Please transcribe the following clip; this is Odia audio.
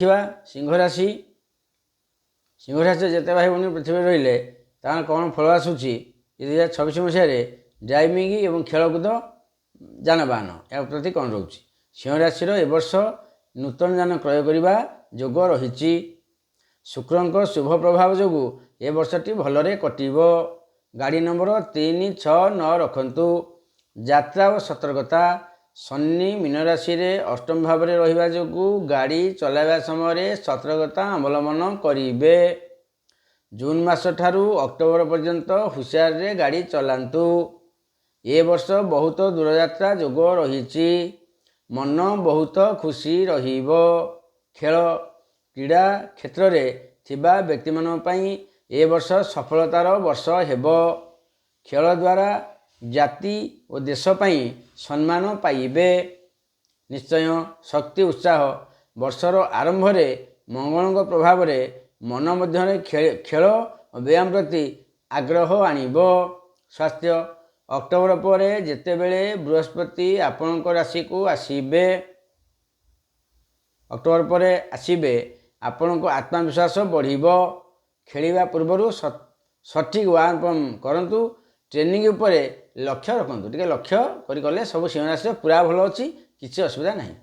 ଦେଖିବା ସିଂହ ରାଶି ଯେତେ ଭାଇ ଭଉଣୀ ପୃଥିବୀରେ ରହିଲେ ତାହାର କ'ଣ ଫଳ ଆସୁଛି 2026 ମସିହାରେ ଡ୍ରାଇଭିଂ ଏବଂ ଖେଳକୁଦ ଯାନବାହନ ଏହା ପ୍ରତି କ'ଣ ରହୁଛି। ସିଂହ ରାଶିର ଏ ବର୍ଷ ନୂତନ ଯାନ କ୍ରୟ କରିବା ଯୋଗ ରହିଛି। ଶୁକ୍ରଙ୍କ ଶୁଭ ପ୍ରଭାବ ଯୋଗୁଁ ଏ ବର୍ଷଟି ଭଲରେ କଟିବ। ଗାଡ଼ି ନମ୍ବର 369 ରଖନ୍ତୁ। ଯାତ୍ରା ଓ ସତର୍କତା। ଶନି ମୀନ ରାଶିରେ ଅଷ୍ଟମ ଭାବରେ ରହିବା ଯୋଗୁଁ ଗାଡ଼ି ଚଲାଇବା ସମୟରେ ସତର୍କତା ଅବଲମ୍ବନ କରିବେ। ଜୁନ୍ ମାସ ଠାରୁ ଅକ୍ଟୋବର ପର୍ଯ୍ୟନ୍ତ ହୁସିଆରରେ ଗାଡ଼ି ଚଲାନ୍ତୁ। ଏ ବର୍ଷ ବହୁତ ଦୂରଯାତ୍ରା ଯୋଗ ରହିଛି। ମନ ବହୁତ ଖୁସି ରହିବ। ଖେଳ କ୍ରୀଡ଼ା କ୍ଷେତ୍ରରେ ଥିବା ବ୍ୟକ୍ତିମାନଙ୍କ ପାଇଁ ଏ ବର୍ଷ ସଫଳତାର ବର୍ଷ ହେବ। ଖେଳ ଦ୍ୱାରା ଜାତି ଓ ଦେଶ ପାଇଁ ସମ୍ମାନ ପାଇବେ। ନିଶ୍ଚୟ ଶକ୍ତି ଉତ୍ସାହ ବର୍ଷର ଆରମ୍ଭରେ ମଙ୍ଗଳଙ୍କ ପ୍ରଭାବରେ ମନ ମଧ୍ୟରେ ଖେଳ ଓ ବ୍ୟାୟାମ ପ୍ରତି ଆଗ୍ରହ ଆଣିବ। ସ୍ୱାସ୍ଥ୍ୟ ଅକ୍ଟୋବର ପରେ ଯେତେବେଳେ ବୃହସ୍ପତି ଆପଣଙ୍କ ରାଶିକୁ ଆସିବେ ଆପଣଙ୍କ ଆତ୍ମବିଶ୍ୱାସ ବଢ଼ିବ। ଖେଳିବା ପୂର୍ବରୁ ସଠିକ୍ ବ୍ୟାୟାମ କରନ୍ତୁ। ଟ୍ରେନିଂ ଉପରେ ଲକ୍ଷ୍ୟ ରଖନ୍ତୁ। ଟିକେ ଲକ୍ଷ୍ୟ କରି କଲେ ସବୁ ସିଂହ ରାଶିର ପୁରା ଭଲ ଅଛି, କିଛି ଅସୁବିଧା ନାହିଁ।